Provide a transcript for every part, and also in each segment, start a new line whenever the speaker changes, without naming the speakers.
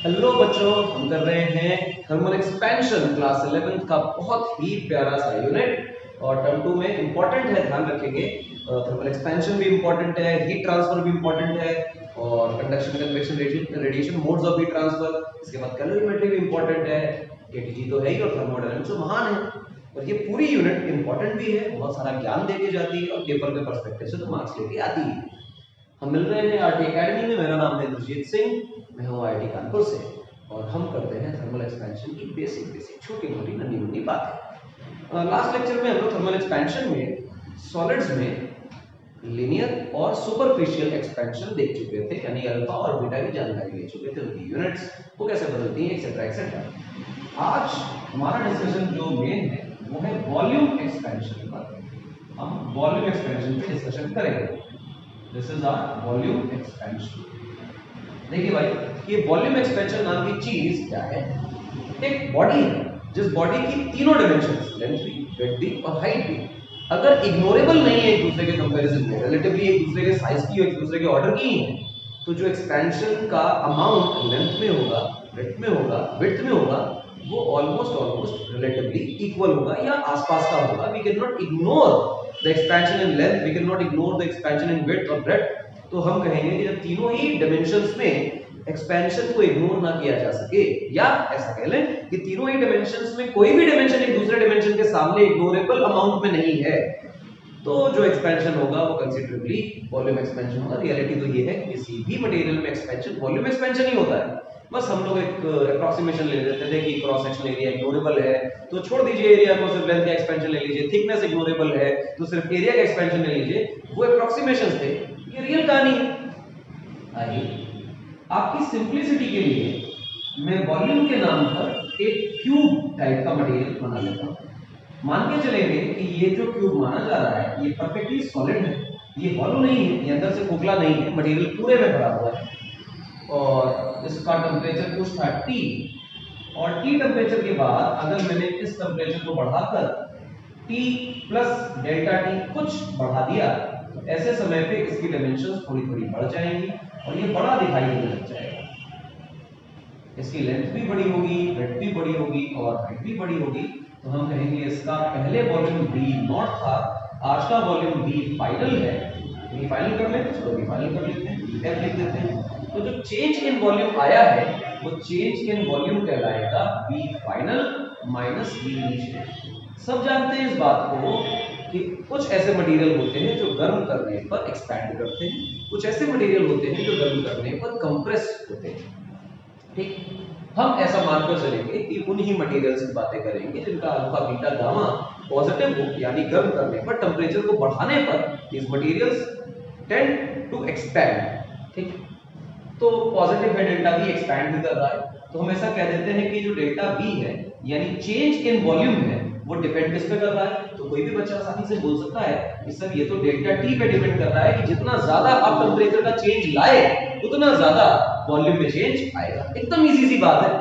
Hello बच्चों, हम कर रहे हैं थर्मल एक्सपेंशन क्लास 11 का बहुत ही प्यारा सा यूनिट और टर्म 2 में इंपॉर्टेंट है, ध्यान रखेंगे। थर्मल एक्सपेंशन भी इंपॉर्टेंट है, हीट ट्रांसफर भी इंपॉर्टेंट है और conduction convection radiation modes of heat transfer, इसके बाद कैलोरीमेट्री भी इंपॉर्टेंट है। केटीजी तो है ही और थर्मोडायनामिक्स तो महान है। और ये पूरी यूनिट इंपॉर्टेंट भी है, बहुत सारा ज्ञान देके जाती है और पेपर के पर्सपेक्टिव से तो मार्क्स लेके आती है। हम मिल रहे हैं आरटी एकेडमी में। मेरा नाम है इंद्रजीत सिंह, मैं हूँ आईआईटी कानपुर से और हम करते हैं थर्मल एक्सपेंशन की बेसिक छोटी मोटी नन्ही मुन्नी बातें। लास्ट लेक्चर में हम लोग थर्मल एक्सपेंशन में सॉलिड्स में लीनियर और सुपरफिशियल एक्सपेंशन देख चुके थे, यानी अल्फा और बीटा की जानकारी ले चुके थे, उनकी यूनिट्स वो कैसे बदलती हैं, एक्सेट्रा एक्सेट्रा। आज हमारा डिस्कशन जो मेन है वो है वॉल्यूम एक्सपेंशन पर। हम वॉल्यूम एक्सपेंशन पे डिस्कशन करेंगे। This is our volume expansion. देखिए भाई, ये वॉल्यूम एक्सपेंशन नाम की चीज क्या है? एक बॉडी है जिस बॉडी की तीनों डायमेंशंस, लेंथ भी, ब्रेड्थ भी और हाइट भी, अगर इग्नोरेबल नहीं है एक दूसरे के कंपैरिजन में, रिलेटिवली एक दूसरे के साइज की और एक दूसरे के ऑर्डर की है, तो जो एक्सपेंशन का अमाउंट लेंथ में होगा, ब्रेड्थ में होगा, विड्थ में होगा, वो ऑलमोस्ट रिलेटिवली इक्वल होगा या आसपास का होगा। We can not ignore the expansion in length, we can not ignore the expansion in width और ब्रेड्थ। तो हम कहेंगे कि जब तीनों ही डायमेंशंस में एक्सपेंशन को इग्नोर ना किया जा सके, या ऐसा कह लें कि तीनों ही डायमेंशंस में कोई भी डायमेंशन एक दूसरे डायमेंशन के सामने इग्नोरेबल अमाउंट में नहीं है, तो जो एक्सपेंशन होगा वो कंसीडरेबली वॉल्यूम एक्सपेंशन होगा। रियलिटी तो ये है कि किसी भी मटेरियल में एक्सपेंशन वॉल्यूम एक्सपेंशन ही होता है। बस हम लोग एक अप्रोक्सीमेशन ले लेते थे कि क्रॉस सेक्शन एरिया इग्नोरेबल है तो छोड़ दीजिए एरिया को, सिर्फ लेंथ का एक्सपेंशन ले लीजिए। थिकनेस इग्नोरेबल है तो सिर्फ एरिया का एक्सपेंशन ले लीजिए। वो अप्रोक्सीमेशंस थे, ये रियल कहानी है। आइए आपकी सिंपलिसिटी के लिए मैं वॉल्यूम के नाम पर एक क्यूब टाइप का मटेरियल बना लेता हूं। मान के चलेंगे कि ये जो क्यूब माना जा रहा है ये परफेक्टली सॉलिड है, ये हॉलो नहीं है, ये अंदर से खोखला नहीं है, मटेरियल पूरे में भरा हुआ है और इसका टेम्परेचर कुछ था T, और T टेम्परेचर के बाद अगर मैंने इस टेम्परेचर को बढ़ाकर T प्लस डेल्टा T कुछ बढ़ा दिया तो ऐसे समय पे इसकी डायमेंशंस थोड़ी थोड़ी बढ़ जाएंगी और ये बड़ा दिखाई देने लग जाएगा। इसकी लेंथ भी बड़ी होगी, ब्रेड्थ भी बड़ी होगी और हाइट भी बड़ी होगी। तो हम कहेंगे इसका पहले वॉल्यूम V नॉट था, आज का वॉल्यूम V फाइनल है। ये फाइनल कर लेते हैं, चलो भी फाइनल कर लेते हैं, F लिख देते हैं। तो जो चेंज इन वॉल्यूम आया है वो चेंज इन वॉल्यूम कहलाएगा V final minus V initial. सब जानते हैं इस बात को कि कुछ ऐसे मटेरियल होते हैं जो गर्म करने पर एक्सपैंड करते हैं, कुछ ऐसे मटेरियल होते हैं जो गर्म करने पर कंप्रेस होते हैं। ठीक, हम ऐसा मानकर चलेंगे कि उन्हीं मटेरियल्स की बातें करेंगे जिनका अल्फा बीटा गामा पॉजिटिव हो, यानी गर्म करने पर, टेम्परेचर को बढ़ाने पर these materials tend to expand। ठीक, तो पॉजिटिव है डेल्टा V, एक्सपैंड भी कर रहा है, तो हम ऐसा कह देते हैं कि जो डेल्टा V है यानी चेंज इन वॉल्यूम है वो डिपेंड किस पे कर रहा है। तो कोई भी बच्चा आसानी से बोल सकता है कि सर ये तो डेल्टा T पे डिपेंड कर रहा है कि जितना ज्यादा आप टेम्परेचर का चेंज लाए उतना ज्यादा वॉल्यूम में चेंज आएगा। एकदम इजी सी बात है।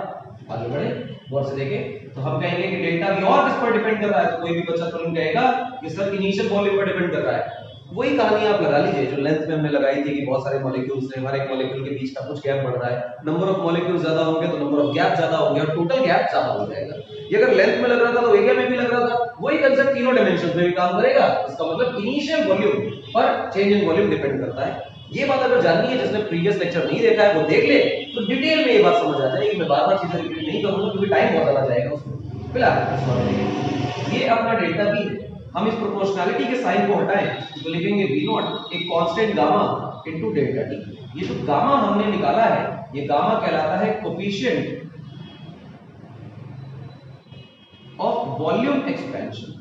आगे बढ़े, गौर से देखें तो हम कहेंगे कि डेल्टा V और किस पर डिपेंड कर रहा है, तो कोई भी बच्चा तुरंत कहेगा कि सर इनिशियल वॉल्यूम पर डिपेंड कर रहा है। वही कहानी आप लगा लीजिए जो लेंथ में हमने लगाई थी कि बहुत सारे मॉलिक्यूल्स हैं, हर एक मॉलिक्यूल के बीच का कुछ गैप बढ़ रहा है। नंबर ऑफ मॉलिक्यूल्स ज्यादा होंगे तो नंबर ऑफ गैप ज्यादा होंगे और टोटल गैप ज्यादा हो जाएगा। ये अगर लेंथ में लग रहा था तो एरिया में भी लग रहा था, वही कंसेप्ट तीनों डायमेंशंस में भी काम करेगा। इसका मतलब इनिशियल वॉल्यूम पर चेंज इन वॉल्यूम डिपेंड करता है। ये बात अगर जाननी है, जिसने प्रीवियस लेक्चर नहीं देखा है वो देख ले, तो डिटेल में ये बात समझ आ जाएगी। मैं बार-बार चीजें रिपीट नहीं करूंगा क्योंकि टाइम बहुत ज्यादा जाएगा उसमें। फिलहाल ये अपना डेल्टा V है। हम इस प्रोपोर्शनैलिटी के साइन को हटाएं तो लिखेंगे V नॉट एक constant gamma into delta T। ये जो गामा हमने निकाला है ये गामा कहलाता है coefficient of volume expansion.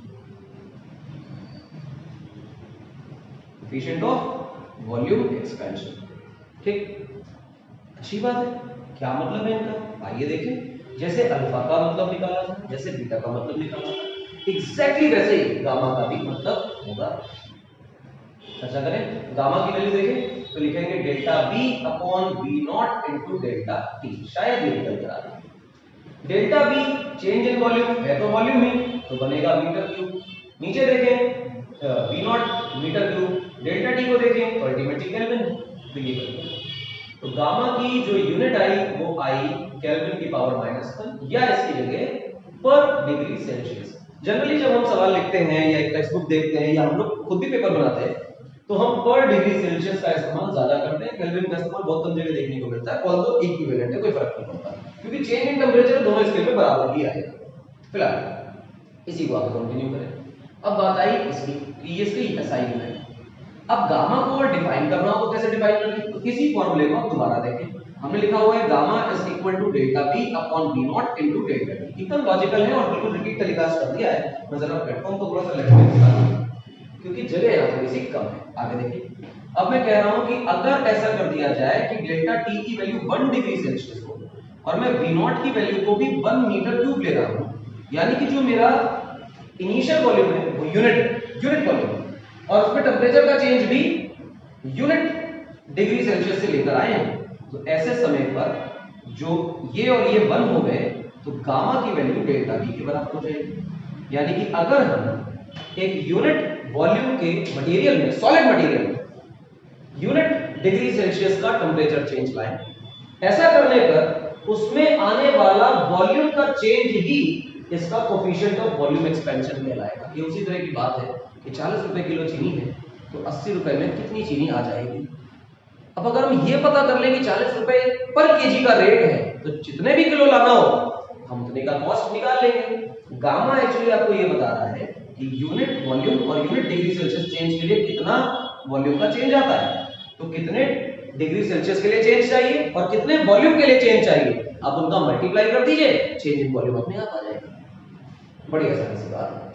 Coefficient of volume expansion. ठीक, अच्छी बात है। क्या मतलब है इनका, आइए देखें। जैसे अल्फा का मतलब निकाला था, जैसे बीटा का मतलब निकाला था, एग्जैक्टली वैसे ही गामा का भी मतलब होगा। चर्चा करें, गामा की वैल्यू देखें तो लिखेंगे delta V upon V naught into delta T। शायद ये निकल कर आ रहा है। Delta V change in volume है तो वॉल्यूम ही तो बनेगा मीटर क्यूब। नीचे देखें V naught metre cube, delta T को देखें तो अल्टीमेटली केल्विन है। तो ये तो गामा की जो यूनिट आई वो आई केल्विन की पावर -1 या इसकी जगह पर डिग्री सेल्सियस। जनरली जब हम सवाल लिखते हैं या एक टेक्स्ट बुक देखते हैं या हम लोग खुद भी पेपर बनाते हैं तो हम पर डिग्री सेल्सियस का इस्तेमाल ज्यादा करते हैं, केल्विन का इस्तेमाल बहुत कम जगह देखने को मिलता है, ऑल्दो इक्विवेलेंट है, कोई फर्क नहीं पड़ता क्योंकि चेंज इन टेंपरेचर दोनों स्केल पे बराबर ही आएगा। फिलहाल इसी को आगे कंटिन्यू करें। अब बात आई इसकी कि ये इसकी एसआई है। अब गामा को और डिफाइन करना हो तो कैसे डिफाइन करेंगे, तो इसी फार्मूले को आप दोबारा देखें। हमने लिखा हुआ है gamma is equal to delta V upon V naught into delta T। एकदम लॉजिकल है और बिल्कुल रिपीट टेलीकास्ट कर दिया है। मैं जरा प्लेटफॉर्म को थोड़ा सा लेफ्ट में दिखा दूं क्योंकि जगह यहाँ थोड़ी सी कम है। आगे देखिए, अब मैं कह रहा हूं कि अगर ऐसा कर दिया जाए कि डेल्टा T की वैल्यू 1 डिग्री सेल्सियस हो और मैं V नॉट की वैल्यू को भी 1 मीटर क्यूब ले रहा हूं, यानी कि जो मेरा इनिशियल वॉल्यूम है वो यूनिट वॉल्यूम और उसमें टेंपरेचर का चेंज भी यूनिट डिग्री सेल्सियस से लेकर आए हैं, तो ऐसे समय पर जो ये और ये 1 हो गए तो गामा की वैल्यू डेल्टा V के बराबर हो जाएगी। यानी कि अगर हम एक यूनिट वॉल्यूम के मटेरियल में, सॉलिड मटेरियल में यूनिट डिग्री सेल्सियस का टेंपरेचर चेंज लाएं, ऐसा करने पर उसमें आने वाला वॉल्यूम का चेंज ही इसका कोफिशिएंट ऑफ वॉल्यूम एक्सपेंशन कहलाएगा। ये उसी तरह की बात है कि 40 रुपए किलो चीनी है तो 80 रुपए में कितनी चीनी आ जाएगी। अब अगर हम ये पता कर लें कि 40 रुपए पर केजी का रेट है तो जितने भी किलो लाना हो हम उतने का कॉस्ट निकाल लेंगे। गामा एक्चुअली आपको ये बता रहा है कि यूनिट वॉल्यूम और यूनिट डिग्री सेल्सियस चेंज के लिए कितना वॉल्यूम का चेंज आता है, तो कितने डिग्री सेल्सियस के लिए चेंज चाहिए और कितने वॉल्यूम के लिए चेंज चाहिए, आप उनका मल्टीप्लाई कर दीजिए, चेंज इन वॉल्यूम अपने आप आ जाएगा। बड़ी आसानी से बात।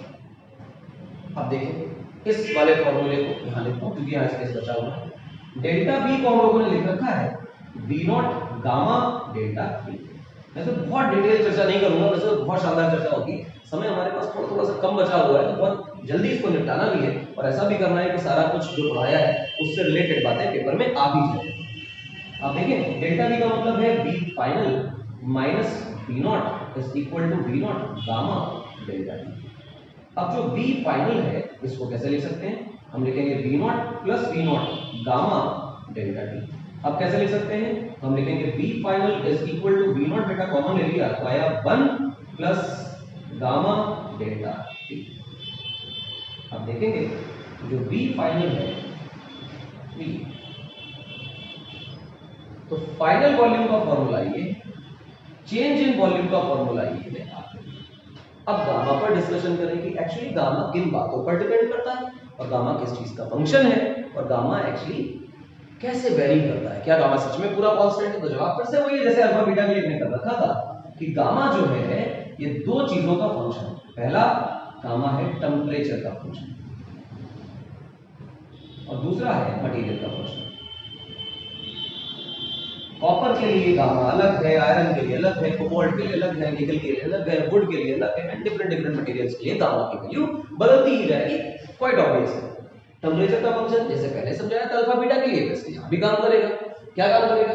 अब देखें इस वाले फॉर्मूले को यहां लिखता हूं क्योंकि यहां स्पेस बचा हुआ है। डेल्टा V को हम लोगों ने लिख रखा है V naught gamma delta V। मैं तो बहुत डिटेल चर्चा नहीं करूंगा, वैसे तो बहुत शानदार चर्चा होगी, समय हमारे पास थोड़ा सा कम बचा हुआ है तो बहुत जल्दी इसको निपटाना भी है और ऐसा भी करना है कि सारा कुछ जो पढ़ाया है उससे रिलेटेड बातें पेपर में आ भी जाए। आप देखिए डेल्टा V का मतलब है V final minus V naught is equal to V naught gamma delta T। अब जो V फाइनल है इसको कैसे लिख सकते हैं, हम लिखेंगे V naught plus V naught gamma delta T। अब कैसे लिख सकते हैं, हम लिखेंगे V final is equal to V naught बेटा कॉमन ले लिया तो आया 1 प्लस गामा डेल्टा T। अब देखेंगे जो V फाइनल है V, तो फाइनल वॉल्यूम का फॉर्मूला ये, चेंज इन वॉल्यूम का फॉर्मूला ये। अब गामा पर डिस्कशन करें कि एक्चुअली गामा किन बातों पर डिपेंड करता है और गामा किस चीज का फंक्शन है और गामा एक्चुअली कैसे वेरी करता है। क्या गामा सच में पूरा कांस्टेंट है, तो जवाब फिर से वही है जैसे अल्फा बीटा के लिए कर रखा था कि गामा जो है ये दो चीजों का फंक्शन है। पहला गामा है टेंपरेचर का फंक्शन और दूसरा है मटेरियल का फंक्शन। कॉपर के लिए गामा अलग है, आयरन के लिए अलग है, कोबाल्ट के लिए अलग है, निकल के लिए अलग है, वुड के लिए अलग है, एंड डिफरेंट मटेरियल्स के लिए गामा की वैल्यू बदलती ही जाएगी। क्वाइट ऑब्वियस है। टेंपरेचर का फंक्शन जैसे पहले समझाया था अल्फा बीटा के लिए, वैसे यहां भी काम करेगा। क्या काम करेगा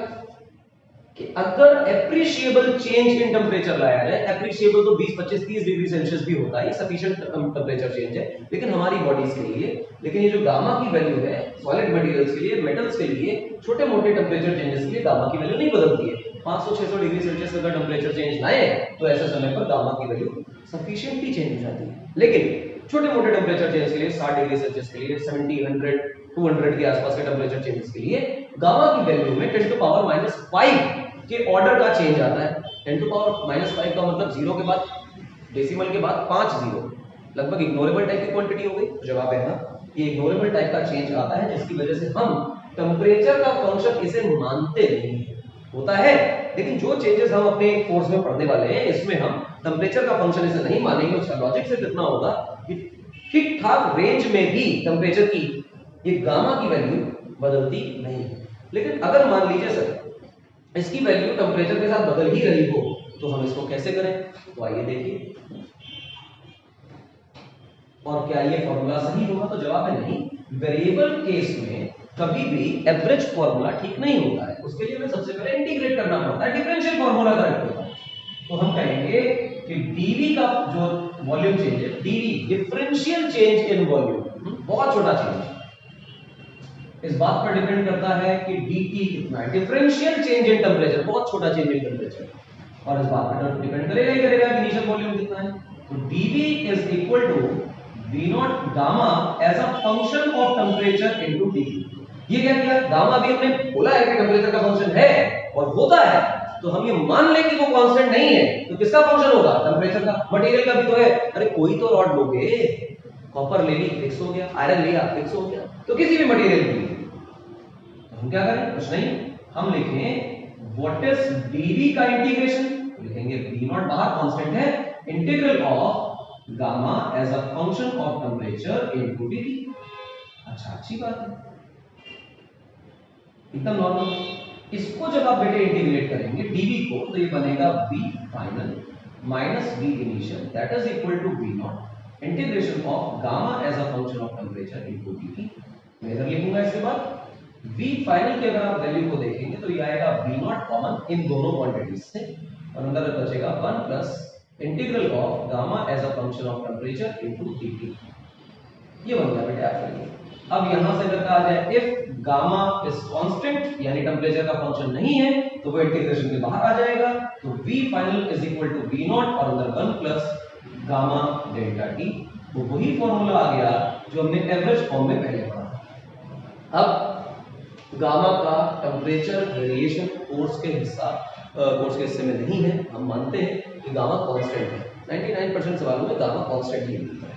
कि अगर एप्रिशिएबल चेंज इन टेंपरेचर लाया जाए, एप्रिशिएबल तो 20 25 30 डिग्री सेल्सियस भी होता है, ये सफिशिएंट टेंपरेचर चेंज है लेकिन हमारी बॉडीज के लिए, लेकिन ये जो गामा की वैल्यू है सॉलिड मटेरियल्स के लिए, मेटल्स के लिए, छोटे मोटे टेंपरेचर चेंजेस के लिए गामा की वैल्यू नहीं बदलती है। 500-600 डिग्री सेल्सियस अगर टेंपरेचर चेंज लाए तो ऐसे समय पर गामा की वैल्यू सफिशिएंटली चेंज हो जाती है। लेकिन छोटे मोटे टेंपरेचर चेंज के लिए 60 डिग्री सेल्सियस के लिए, 70 100 200 के आसपास के टेंपरेचर चेंजेस के लिए गामा की वैल्यू में 10 टू पावर -5 के ऑर्डर का चेंज आता है। 10 टू पावर -5 का मतलब 0 के बाद डेसिमल के बाद 5 0, लगभग इग्नोरेबल टाइप की क्वांटिटी हो गई। तो जवाब है ना, ये इग्नोरेबल टाइप का चेंज आता है जिसकी वजह से हम टेंपरेचर का फंक्शन इसे मानते नहीं होता है, लेकिन जो चेंजेस हम अपने कोर्स में पढ़ने वाले हैं इसमें हम टेंपरेचर का फंक्शन इसे नहीं मानेंगे। उसका लॉजिक सिर्फ इतना होगा कि ठीक ठाक रेंज में भी टेंपरेचर की ये गामा की वैल्यू बदलती नहीं है। लेकिन अगर मान लीजिए सर इसकी वैल्यू टेंपरेचर के साथ बदल ही रही हो तो हम इसको कैसे करें, तो आइए देखिए। और क्या ये फॉर्मूला सही होगा, तो जवाब है नहीं। वेरिएबल केस में कभी भी एवरेज फॉर्मूला ठीक नहीं होता है, उसके लिए हमें सबसे पहले इंटीग्रेट करना पड़ता है, डिफरेंशियल फॉर्मूला करेक्ट होता है। तो हम कहेंगे कि dv का जो वॉल्यूम चेंज है, dv differential change in volume, बहुत छोटा चेंज, इस बात पर डिपेंड करता है कि dt कितना है। डिफरेंशियल चेंज इन टेंपरेचर, बहुत छोटा चेंज इन टेंपरेचर, और इस बात पर डिपेंड करेगा ही करेगा कि इनिशियल वॉल्यूम कितना है। तो dV is equal to V naught gamma as a function of temperature into dV। ये क्या किया, गामा भी हमने बोला है कि टेम्परेचर का फंक्शन है और होता है, तो हम ये मान लें कि वो कांस्टेंट नहीं है, तो किसका फंक्शन होगा, टेम्परेचर का। मटेरियल का भी तो है, अरे कोई तो रॉड लोगे, कॉपर ले ली फिक्स हो गया, आयरन लिया फिक्स हो गया, तो किसी भी मटेरियल की तो हम क्या करें, कुछ नहीं, हम लिखें व्हाट इज dV का इंटीग्रेशन, लिखेंगे V नॉट बाहर कांस्टेंट है, integral of gamma as a function of temperature into dV। अच्छा, अच्छी बात है, एकदम नॉर्मल। इसको जब आप बेटे इंटीग्रेट करेंगे dV को, तो ये बनेगा V final minus V initial that is equal to V naught integration of gamma as a function of temperature into dV। मैं इधर लिखूंगा इसके बाद V फाइनल की अगर आप वैल्यू को देखेंगे तो ये आएगा V नॉट कॉमन इन दोनों क्वांटिटीज से, और अंदर बचेगा 1 plus integral of gamma as a function of temperature into dV। ये बन गया बेटे आपके लिए। अब यहां से अगर कहा जाए इफ गामा इज कांस्टेंट यानी टेम्परेचर का फंक्शन नहीं है, तो वो इंटीग्रेशन के बाहर आ जाएगा, तो V final is equal to V naught और अंदर 1 प्लस गामा डेल्टा T। तो वही फॉर्मूला आ गया जो हमने एवरेज फॉर्म में पहले पढ़ा। अब गामा का टेम्परेचर वेरिएशन कोर्स के हिस्से में नहीं है, हम मानते हैं कि गामा कांस्टेंट है। 99% सवालों में गामा कांस्टेंट ही मिलता है,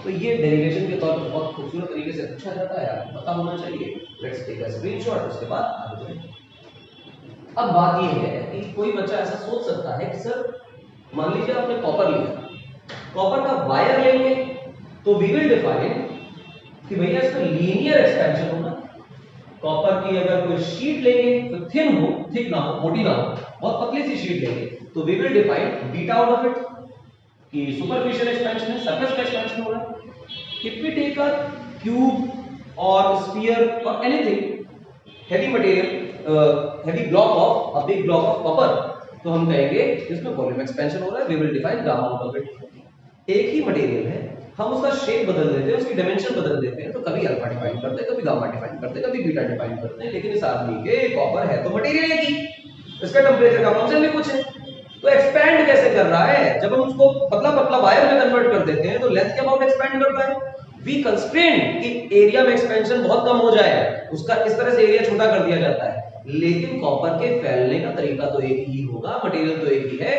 तो ये डेरिवेशन के तौर पर बहुत खूबसूरत तरीके से पूछा जाता है, आपको पता होना चाहिए। लेट्स टेक अ स्क्रीनशॉट, उसके बाद आगे बढ़ेंगे। अब बात ये है कि कोई बच्चा ऐसा सोच सकता है कि सर मान लीजिए आपने कॉपर लिया, कॉपर का वायर लेंगे तो वी विल डिफाइन कि भैया इसका लीनियर एक्सपेंशन होगा। कॉपर की अगर कोई शीट लेंगे तो थिन हो, थिक ना हो, मोटी ना हो, बहुत पतली सी शीट लेंगे तो we will define beta out of it कि सुपरफिशियल एक्सपेंशन है, सरफेस का एक्सपेंशन हो रहा है। If we take a cube or sphere or anything heavy material, heavy block of a big block of copper, तो हम कहेंगे इसमें वॉल्यूम एक्सपेंशन हो रहा है, we will define gamma out of it। एक ही मटेरियल है, हम उसका शेप बदल देते हैं, उसकी डायमेंशन बदल देते हैं, तो कभी अल्फा डिफाइन करते हैं, कभी गामा डिफाइन करते हैं, कभी बीटा डिफाइन करते हैं, लेकिन इस आदमी के कॉपर है तो मटेरियल एक ही, इसका टेम्परेचर का फंक्शन भी कुछ है, तो एक्सपैंड कैसे कर रहा है, जब हम उसको पतला पतला वायर में कन्वर्ट कर देते हैं तो लेंथ के अबाउट एक्सपैंड करता है। वी कंस्ट्रेन कि एरिया में एक्सपेंशन बहुत कम हो जाए, उसका इस तरह से एरिया छोटा कर दिया जाता है, लेकिन कॉपर के फैलने का तरीका तो एक ही होगा, मटेरियल तो एक ही है।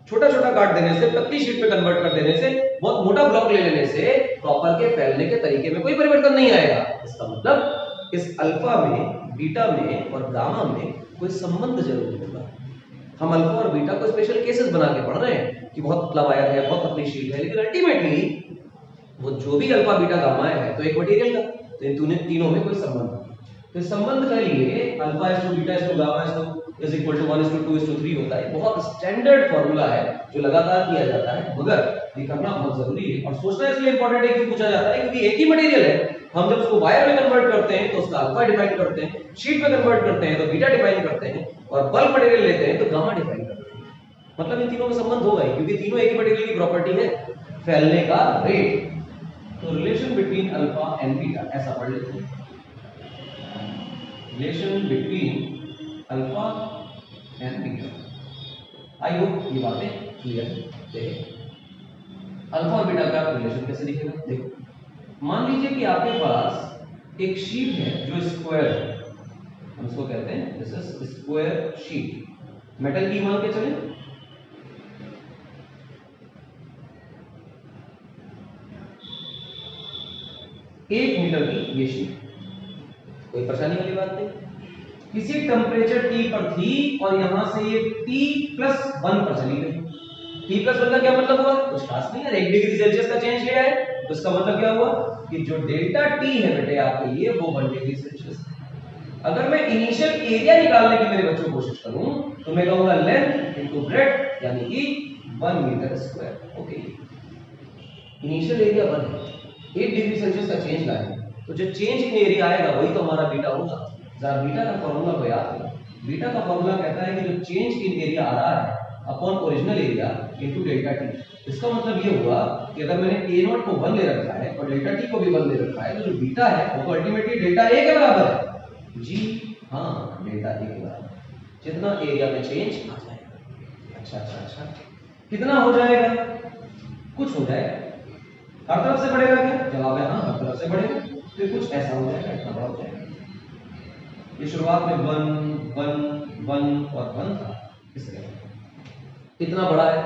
छोटा छोटा काट देने से, पतली शीट पे कन्वर्ट कर देने से, बहुत मोटा ब्लॉक ले लेने से कॉपर के फैलने के तरीके में कोई परिवर्तन नहीं आएगा। इसका मतलब इस अल्फा में, बीटा में और गामा में कोई संबंध जरूर होगा। हम अल्फा और बीटा को स्पेशल केसेस बना के पढ़ रहे हैं कि बहुत पतला वायर है, बहुत पतली शीट है, लेकिन अल्टीमेटली वो जो भी अल्फा बीटा गामा है तो एक मटेरियल का, तो इन तीनों में कोई संबंध नहीं। तो इस संबंध के लिए alpha is to beta is to gamma is equal to 1 is to 2 is to 3 होता है। बहुत स्टैंडर्ड फार्मूला है जो लगातार किया जाता है, मगर ये करना बहुत जरूरी है और सोचना इसलिए इंपॉर्टेंट है कि पूछा जाता है क्योंकि एक ही मटेरियल है, हम जब उसको वायर में कन्वर्ट करते हैं तो उसका अल्फा डिफाइन करते हैं, शीट में कन्वर्ट करते हैं तो बीटा डिफाइन करते हैं, और बल्क मटेरियल लेते हैं तो गामा डिफाइन करते हैं। मतलब इन तीनों में संबंध होगा ही, क्योंकि तीनों एक ही मटेरियल की प्रॉपर्टी है, फैलने का रेट। तो relation between alpha and beta ऐसा पढ़ लेते हैं, relation between alpha and beta. I hope ये बातें क्लियर है। अल्फा और बीटा का रिलेशन कैसे दिखेगा, देखो मान लीजिए कि आपके पास एक शीट है जो स्क्वायर है, हम इसको कहते हैं this is square sheet, metal की मान के चले, एक मीटर की ये शीट, कोई परेशानी वाली बात नहीं, किसी टेम्परेचर T पर थी और यहां से ये T+1 पर चली गई। T+1 का क्या मतलब हुआ, कुछ खास नहीं है, 1 डिग्री सेल्सियस का चेंज लिया है, तो इसका मतलब क्या हुआ कि जो डेल्टा T है बेटे आपके लिए वो 1 डिग्री सेल्सियस है। अगर मैं इनिशियल एरिया निकालने की मेरे बच्चों कोशिश करूं तो मैं कहूंगा लेंथ इनटू ब्रेड्थ यानी कि 1 metre square. Okay, initial area 1 है, 1 डिग्री सेल्सियस का चेंज लाए, तो जो चेंज इन एरिया आएगा वही तो हमारा बीटा होगा। जरा बीटा का फॉर्मूला को याद करो, बीटा का फॉर्मूला कहता है कि जो चेंज इन एरिया आ रहा है upon original area into delta T. इसका मतलब ये हुआ कि अगर मैंने a नॉट को 1 ले रखा है और डेल्टा टी को भी 1 ले रखा है, तो जो बीटा है वो अल्टीमेटली डेल्टा a के बराबर है। जी हां, डेल्टा a के बराबर, जितना एरिया में चेंज आ जाएगा। अच्छा, कितना हो जाएगा? कुछ हो जाएगा। हर तरफ से बढ़ेगा क्या? जवाब है हाँ, हर तरफ से बढ़ेगा। तो कुछ ऐसा हो जाएगा, इतना बड़ा हो जाएगा। ये शुरुआत में 1 1 1 और 1 था, इसलिए इतना बड़ा है।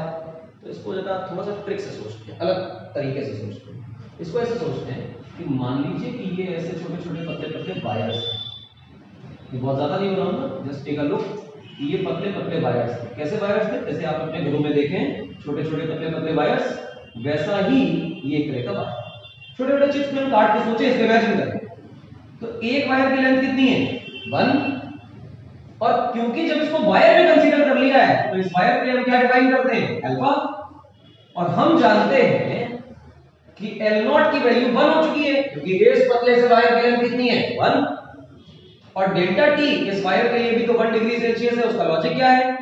तो इसको जरा थोड़ा सा ट्रिक से सोचते हैं, अलग तरीके से सोचते हैं। इसको ऐसे सोचते हैं कि मान लीजिए कि ये ऐसे छोटे छोटे पतले पतले वायर्स हैं, ये बहुत ज्यादा नहीं बनाऊंगा, जस्ट टेक अ लुक। ये पतले पतले वायर्स थे। कैसे वायर्स थे? जैसे आप अपने घरों में देखें छोटे छोटे पतले पतले वायर्स, वैसा ही ये एक तरह का वायर। छोटे छोटे चिप्स में हम काट के सोचे, इसको इमेजिन करें तो एक वायर की लेंथ कितनी है? 1। और क्योंकि जब इसको वायर में कंसीडर कर लिया है तो इस वायर पे हम क्या डिफाइन करते हैं? अल्फा। और हम जानते हैं कि L0 की वैल्यू 1 हो चुकी है, क्योंकि इस पतले से वायर की लेंथ कितनी है? 1। और डेल्टा टी इस वायर के लिए भी तो 1 डिग्री सेल्सियस है। उसका लॉजिक क्या है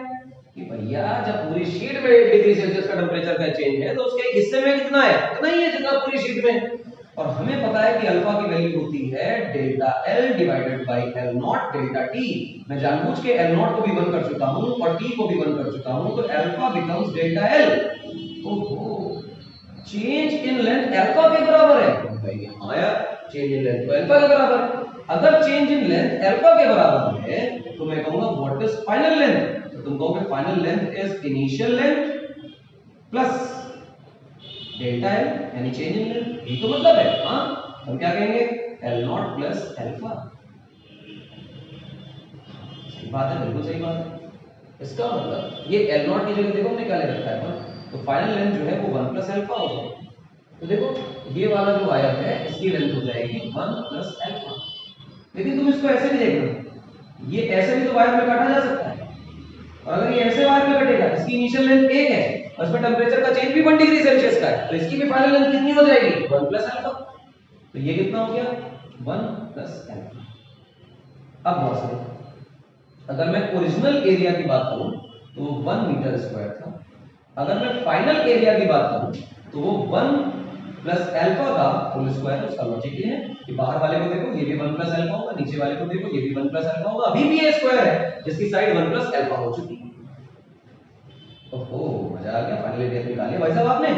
कि भैया जब पूरी शीट में 1 डिग्री सेल्सियस का टेम्परेचर का चेंज है तो उसके हिस्से में कितना है? उतना ही है जितना पूरी शीट में। और हमें पता है कि अल्फा की वैल्यू होती है delta L divided by L0 delta T। मैं जानबूझ के L0 को भी 1 कर चुका हूं और T को भी 1 कर चुका हूं, तो अल्फा बिकम्स डेल्टा L। ओहो, चेंज इन लेंथ अल्फा के बराबर है। तो भाई हां यार, चेंज इन लेंथ तो अल्फा के बराबर है। अगर चेंज इन लेंथ अल्फा के बराबर है तो मैं कहूंगा व्हाट इज फाइनल लेंथ? तो तुम कहोगे final length is initial length plus delta L, यानी चेंज इन लेंथ। यही तो मतलब है। हाँ, हम क्या कहेंगे? L0 plus alpha. सही बात है, बिल्कुल सही बात है। इसका मतलब ये L0 की जगह देखो हमने क्या ले रखा है, तो फाइनल लेंथ जो है वो 1 प्लस अल्फा हो जाएगी। तो देखो ये वाला जो वायर है इसकी लेंथ हो जाएगी 1 प्लस अल्फा। लेकिन तुम इसको ऐसे भी देखो, ये ऐसे भी तो वायर में काटा जा सकता है। और अगर ये ऐसे वायर में कटेगा, इसकी इनिशियल लेंथ 1 है और इसमें टेंपरेचर का चेंज भी 1 डिग्री सेल्सियस का है, तो इसकी भी फाइनल लेंथ कितनी हो जाएगी? 1 प्लस अल्फा। तो ये कितना हो गया? 1 प्लस अल्फा। अब बहुत सही, अगर मैं ओरिजिनल एरिया की बात करूं तो वो 1 मीटर स्क्वायर था। अगर मैं फाइनल एरिया की बात करूं तो वो 1 प्लस अल्फा का होल स्क्वायर है। उसका लॉजिक ये है कि बाहर वाले को देखो, ये भी 1 प्लस अल्फा होगा, नीचे वाले को देखो, ये भी 1 प्लस अल्फा होगा, अभी भी ये स्क्वायर है जिसकी साइड 1 प्लस अल्फा हो चुकी है। ओहो, मजा आ गया। फाइनल एरिया निकाल लिया भाई साहब आपने।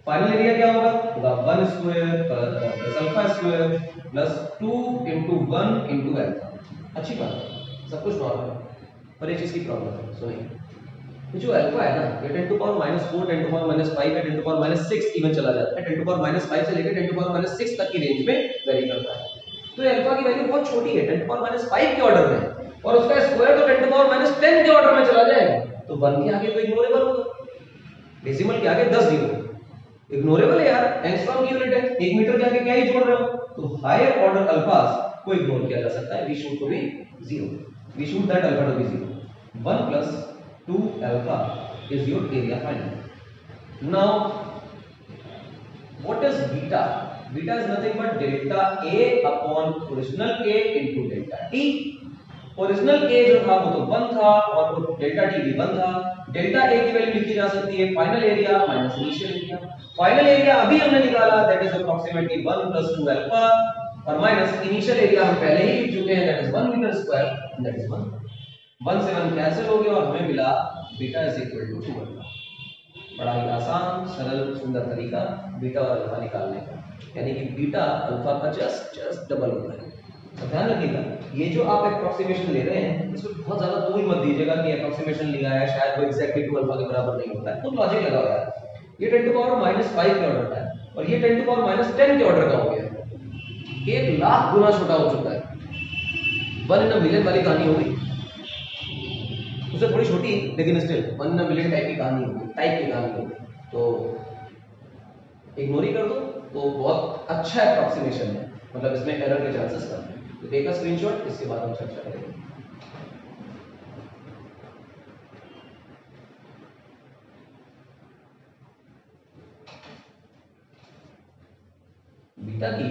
फाइनल एरिया क्या होगा? होगा 1 square plus alpha square plus 2 into 1 into alpha. अच्छी बात है, सब कुछ नॉर्मल है। पर एक चीज की प्रॉब्लम है, सुनिए। ये जो अल्फा है ना, ये 10 to power -4, 10 to power -5 या 10 to power -6 इवन चला जाता है। 10 to power -5 से लेकर 10 to power -6 तक की रेंज में वेरी करता है। तो ये अल्फा की वैल्यू बहुत छोटी है, 10 to power -5 के ऑर्डर में, और उसका स्क्वायर तो 10 to power -10 के ऑर्डर में चला जाएगा। तो 1 के आगे तो इग्नोरेबल होगा, डेसिमल के आगे 10 जीरो इग्नोरेबल है यार। एंगस्ट्रॉम की यूनिट है, 1 मीटर के आगे क्या ही जोड़ रहे हो? तो हायर ऑर्डर अल्फास को इग्नोर किया जा सकता है। We should to be 0, we should that alpha to be 0। 1 plus 2 alpha is your area final. Now what is beta? Beta is nothing but delta A upon original A into delta T. Original A जो था वो तो 1 था और वो delta T भी 1 था। Delta A की वैल्यू लिखी जा सकती है final area minus initial area. Final area अभी हमने निकाला, that is approximately 1 plus 2 alpha, और माइनस इनिशियल एरिया हम पहले ही लिख चुके हैं, that is 1 metre square, that is 1। 1 से 1 कैंसिल हो गया और हमें मिला beta is equal to 2 alpha. बड़ा ही आसान, सरल, सुंदर तरीका बीटा और अल्फा निकालने का, यानी कि बीटा अल्फा का जस्ट डबल होता है। तो ध्यान रखिएगा, ये जो आप अप्रोक्सीमेशन ले रहे हैं इसमें बहुत ज्यादा तूल मत दीजिएगा कि अप्रोक्सीमेशन लिया है, शायद वो एग्जैक्टली 2 अल्फा के बराबर नहीं होता है। तो लॉजिक लगाओ यार, ये 10 टू पावर -5 के ऑर्डर का है और ये 10 टू पावर -10 के ऑर्डर का हो गया, 1 लाख गुना छोटा हो चुका है। 1 in a million वाली कहानी हो गई, उससे थोड़ी छोटी लेकिन still 1 in a million type की कहानी होगी, टाइप की कहानी होगी। तो इग्नोर ही कर दो, तो बहुत अच्छा अप्रोक्सीमेशन है, मतलब इसमें एरर के चांसेस कम है। तो टेक अ स्क्रीनशॉट, इसके बाद हम चर्चा करेंगे। बीटा की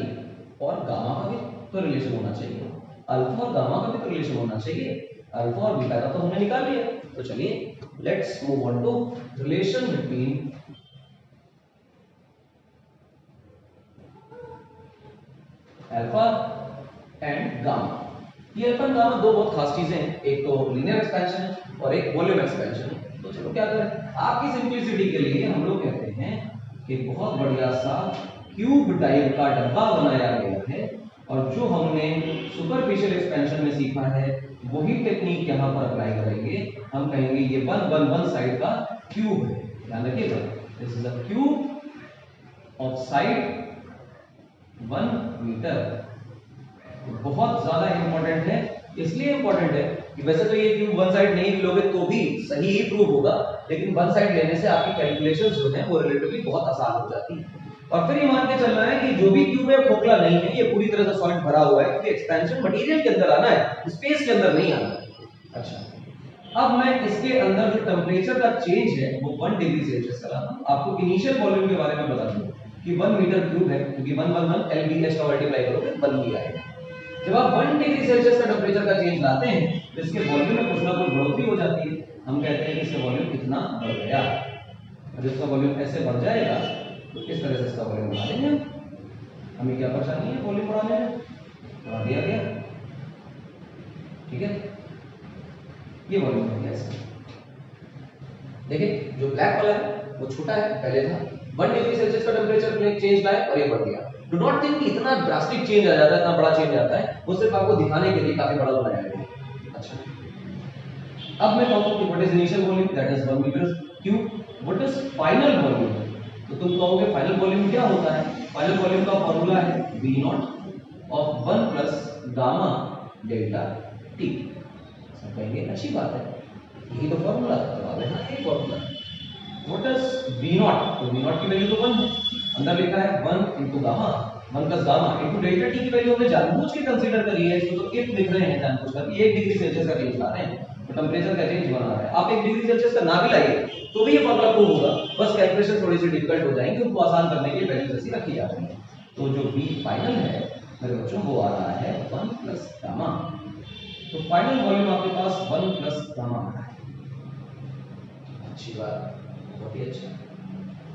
और गामा का भी तो रिलेशन होना चाहिए, अल्फा और गामा का भी तो रिलेशन होना चाहिए। अल्फा और बीटा का तो हमने निकाल लिया, तो चलिए let's move on to relation between alpha and gamma. ये अल्फा एंड गामा दो बहुत खास चीजें हैं, एक तो लीनियर एक्सपेंशन है और एक वॉल्यूम एक्सपेंशन है। तो चलो क्या करें, आपकी सिंपलिसिटी के लिए हम लोग कहते हैं कि बहुत बढ़िया सा क्यूब टाइप का डब्बा बनाया गया है, और जो हमने सुपरफिशियल एक्सपेंशन में सीखा है वही टेक्निक यहाँ पर अप्लाई करेंगे। हम कहेंगे ये वन साइड का क्यूब है, ध्यान रखिएगा, this is a cube of side 1 metre. बहुत ज्यादा इंपॉर्टेंट है, इसलिए इंपॉर्टेंट है कि वैसे तो ये क्यूब वन साइड नहीं भी लोगे तो भी सही ही प्रूव होगा, लेकिन वन साइड लेने से आपकी कैलकुलेशंस जो है वो रिलेटिवली बहुत आसान हो जाती है। और फिर ये मान के चलना है कि जो भी क्यूब है खोखला नहीं है, ये पूरी तरह से सॉलिड भरा हुआ है, क्योंकि एक्सपेंशन मटेरियल के अंदर आना है, स्पेस के अंदर नहीं आना है। अच्छा, अब मैं इसके अंदर जो टेम्परेचर का चेंज है वो 1 डिग्री सेल्सियस का लाता हूं। आपको इनिशियल वॉल्यूम के बारे में बता दूं कि 1 मीटर क्यूब है, क्योंकि 1 LBH का मल्टीप्लाई करोगे 1 भी आएगा। जब आप 1 डिग्री सेल्सियस का टेम्परेचर का चेंज लाते हैं तो इसके वॉल्यूम में कुछ ना कुछ बढ़ोतरी हो जाती है। हम कहते हैं कि इसका वॉल्यूम कितना बढ़ गया, और इसका वॉल्यूम ऐसे बढ़ जाएगा तो इस तरह से इसका वॉल्यूम बढ़ा देंगे। हमें क्या परेशानी है वॉल्यूम बढ़ाने में, बढ़ा दिया गया, ठीक है। ये वॉल्यूम हो गया इसका। देखिए जो ब्लैक वाला है वो छोटा है, पहले था 1 डिग्री सेल्सियस का टेम्परेचर में चेंज लाए और ये बढ़ गया। डू नॉट थिंक कि इतना ड्रास्टिक चेंज आ जाता है, इतना बड़ा चेंज आता है, वो सिर्फ आपको दिखाने के लिए काफी बड़ा बनाया गया है। अच्छा, अब मैं कहूंगा कि what is initial volume, that is 1 metre cube. What is final volume, तो तुम कहोगे फाइनल वॉल्यूम क्या होता है। फाइनल वॉल्यूम का फार्मूला है V naught of 1 plus gamma delta T। सब कहेंगे अच्छी बात है, यही तो फार्मूला है, जवाब है हाँ यही फार्मूला है। व्हाट इज V नॉट, तो V नॉट की वैल्यू तो 1 है, अंदर लिखा है 1 into gamma 1 plus gamma into delta T की वैल्यू हमने जानबूझ के कंसीडर करी है, इसको तो इफ लिख रहे हैं जानबूझकर, 1 डिग्री सेल्सियस का चेंज ला रहे हैं, तो टेंपरेचर का चेंज बना रहा है। आप 1 डिग्री सेल्सियस का ना भी लाइए तो भी ये फार्मूला प्रूव होगा, बस कैलकुलेशन थोड़ी सी डिफिकल्ट हो जाएंगी, उनको आसान करने के लिए वैल्यूज ऐसी रखी जा रही है। तो जो V फाइनल है मेरे बच्चों वो आ रहा है 1 plus गामा। तो फाइनल वॉल्यूम आपके पास 1 plus गामा आ रहा है। अच्छी बात, बहुत ही अच्छा।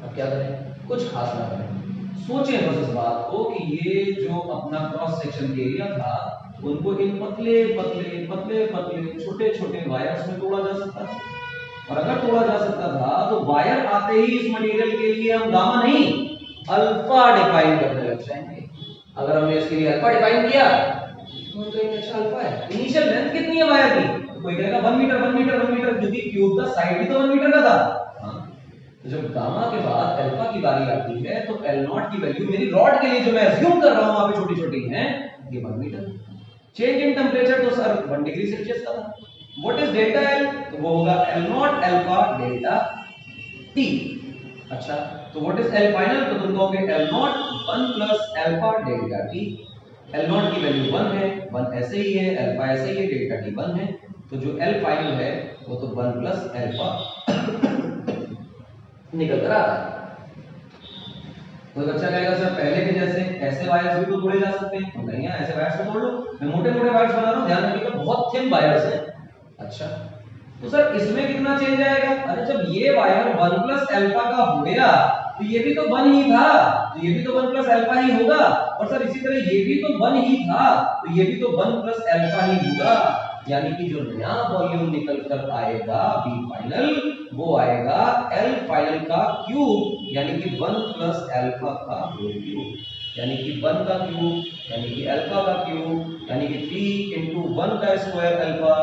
अब क्या करें, कुछ खास ना करें, सोचें बस इस बात को कि ये जो अपना क्रॉस सेक्शन एरिया था उनको इन पतले पतले पतले पतले छोटे छोटे वायर्स में तोड़ा जा सकता था, और अगर तोड़ा जा सकता था तो वायर आते ही इस मटेरियल के लिए हम गामा नहीं अल्फा डिफाइन करने लग जाएंगे। अगर हमने इसके लिए अल्फा डिफाइन किया तो एक अच्छा अल्फा है। इनिशियल लेंथ कितनी है वायर की, तो कोई कहेगा 1 मीटर 1 मीटर 1 मीटर, क्योंकि क्यूब का साइड भी तो 1 मीटर का था। तो जब गामा के बाद अल्फा की बारी आती है तो L नॉट की वैल्यू मेरी रॉड के लिए जो मैं अज्यूम कर रहा हूं वहां पे छोटी छोटी है, ये 1 मीटर। चेंज इन टेंपरेचर तो सर 1 डिग्री सेल्सियस का था। व्हाट इज डेल्टा L, तो वो होगा L not alpha delta T। अच्छा, तो व्हाट इज L फाइनल, तो तुम कहोगे L not 1 plus alpha delta T। L not की वैल्यू 1 है, 1 ऐसे ही है, अल्फा ऐसे ही है, डेल्टा T 1 है, तो जो L फाइनल है वो तो 1 प्लस अल्फा निकल कर आता है। तो बच्चा कहेगा सर पहले के जैसे ऐसे वायर्स भी तो तोड़े जा सकते हैं, तो नहीं है, ऐसे वायर्स को तोड़ लो, मैं मोटे मोटे वायर्स बना रहा हूं, ध्यान रखिएगा बहुत थिन वायर्स हैं। अच्छा, तो सर इसमें कितना चेंज आएगा, अरे जब ये वायर 1 प्लस अल्फा का हो गया तो ये भी तो 1 ही था, तो ये भी तो 1 प्लस अल्फा ही होगा, और सर इसी तरह ये भी तो 1 ही था तो ये भी तो 1 प्लस अल्फा ही होगा। यानी कि जो नया वॉल्यूम निकल कर आएगा V फाइनल वो आएगा L फाइनल का क्यूब, यानी कि 1 प्लस अल्फा का होल क्यूब, यानी कि 1 का क्यूब यानी कि अल्फा का क्यूब, यानी कि 3 into 1 का स्क्वायर अल्फा,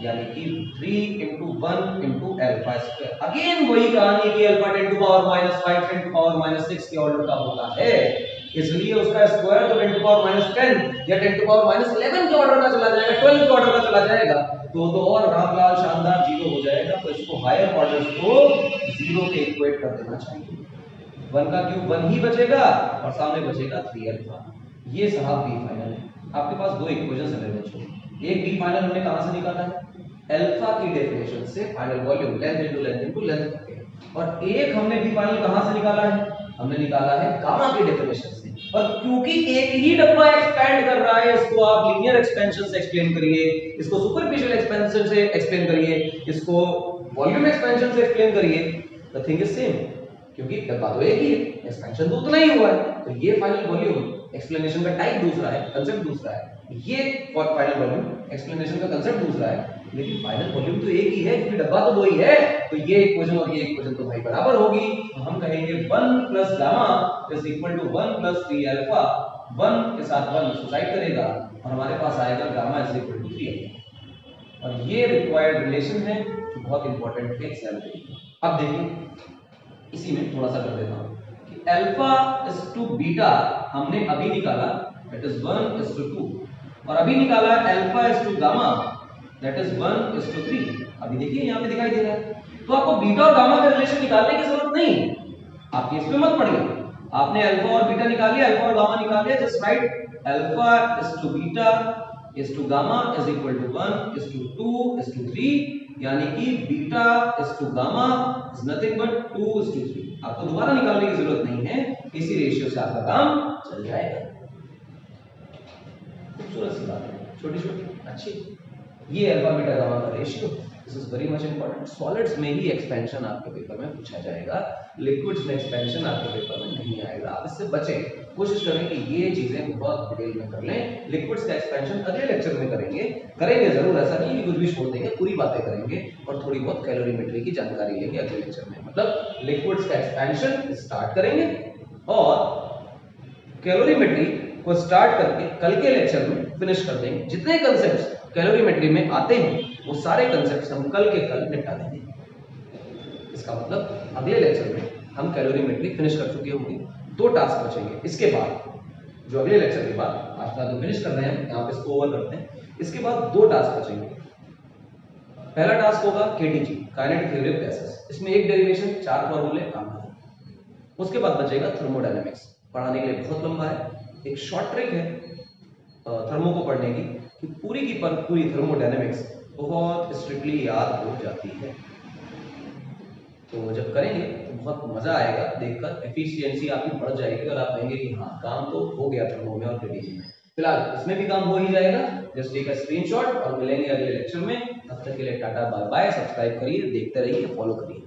यानी कि 3 into 1 into alpha square. Again वही कहानी कि alpha 10 to power -5 10 to power -6 के ऑर्डर का होता है, इसलिए उसका स्क्वायर तो 10 to power -10 या 10 to power -11 के ऑर्डर का चला जाएगा, 12 के ऑर्डर का चला जाएगा, तो और रामलाल शानदार जीरो हो जाएगा। तो इसको हायर ऑर्डर्स को जीरो के इक्वेट कर देना चाहिए। 1 का क्यूब 1 ही बचेगा और सामने बचेगा 3 अल्फा। ये साहब V फाइनल है। आपके पास दो इक्वेशंस है मेरे बच्चों, एक V फाइनल हमने कहां से निकाला है, अल्फा की डेफिनेशन से, final volume length into length करके, और एक हमने V फाइनल कहां से निकाला है, हमने निकाला है गामा की डेफिनेशन से। और क्योंकि एक ही डब्बा एक्सपैंड कर रहा है, इसको आप लीनियर एक्सपेंशन से एक्सप्लेन करिए, इसको सुपरफिशियल एक्सपेंशन से एक्सप्लेन करिए, इसको वॉल्यूम एक्सपेंशन से एक्सप्लेन करिए, द थिंग इज सेम, क्योंकि डब्बा तो एक ही है, एक्सपेंशन तो उतना ही हुआ है। तो ये फाइनल वॉल्यूम एक्सप्लेनेशन का टाइप दूसरा है, कांसेप्ट दूसरा है, ये फाइनल वॉल्यूम, एक्सप्लेनेशन का कंसेप्ट दूसरा है, लेकिन फाइनल वॉल्यूम तो एक ही है क्योंकि डब्बा तो वही है। तो ये इक्वेशन और ये इक्वेशन तो भाई बराबर होगी। तो हम कहेंगे 1 plus gamma is equal to 1 plus 3 alpha. 1 के साथ 1 सुसाइड करेगा और हमारे पास आएगा gamma is equal to 3 alpha. और ये रिक्वायर्ड रिलेशन है जो बहुत इंपॉर्टेंट है एग्जाम के लिए। अब देखिए इसी में थोड़ा सा कर देता हूं कि अल्फा इज टू बीटा हमने अभी निकाला, दैट इज 1 इज टू 2, और अभी निकाला alpha is to gamma, that is 1 is to 3। अभी देखिए यहां पे दिखाई दे रहा है। तो आपको बीटा और गामा का रिलेशन निकालने की जरूरत नहीं, आप केस में मत पढ़िए। आपने अल्फा और बीटा निकाल लिया, अल्फा और गामा निकाल लिया, just right alpha is to beta is to gamma is equal to 1 is to 2 is to 3, यानी कि beta is to gamma is nothing but 2 is to 3। आपको दोबारा निकालने की जरूरत नहीं है, इसी रेशियो से आपका काम चल जाएगा। खूबसूरत सी बात है, छोटी छोटी अच्छी। ये अल्फा बीटा गामा का ratio, this is very much important. Solids में ही एक्सपेंशन आपके पेपर में पूछा जाएगा, लिक्विड्स में एक्सपेंशन आपके पेपर में नहीं आएगा। आप इससे बचें, कोशिश करें कि ये चीजें बहुत डिटेल में कर लें। लिक्विड्स का एक्सपेंशन अगले लेक्चर में करेंगे जरूर, ऐसा नहीं कि कुछ भी छोड़ देंगे, पूरी बातें करेंगे और थोड़ी बहुत कैलोरीमेट्री की जानकारी लेंगे अगले लेक्चर में। मतलब लिक्विड्स का एक्सपेंशन स्टार्ट करेंगे और कैलोरीमेट्री को स्टार्ट करके कल के लेक्चर में फिनिश कर देंगे। जितने कंसेप्ट्स कैलोरीमेट्री में आते हैं वो सारे कंसेप्ट्स हम कल के कल निपटा देंगे। इसका मतलब अगले लेक्चर में हम कैलोरीमेट्री फिनिश कर चुके होंगे, 2 टास्क बचेंगे। इसके बाद जो अगले लेक्चर के बाद आज का तो फिनिश कर रहे हैं, यहाँ पे इसको ओवर करते हैं। इसके बाद 2 टास्क बचेंगे। पहला टास्क होगा KTG, kinetic theory of gases. इसमें एक डेरिवेशन, 4 फॉर्मूले काम करेंगे। उसके बाद बचेगा थर्मोडायनेमिक्स, पढ़ाने के लिए बहुत लंबा है। एक शॉर्ट ट्रिक है थर्मो को पढ़ने की कि पूरी की पूरी थर्मोडायनेमिक्स बहुत स्ट्रिक्टली याद हो जाती है। तो जब करेंगे तो बहुत मजा आएगा देखकर, एफिशिएंसी आपकी बढ़ जाएगी और आप कहेंगे कि हाँ काम तो हो गया थर्मो में और केटीजी में। फिलहाल इसमें भी काम हो ही जाएगा। जस्ट टेक अ स्क्रीनशॉट और मिलेंगे अगले लेक्चर में। तब तक के लिए टाटा बाय बाय। सब्सक्राइब करिए, देखते रहिए, फॉलो करिए।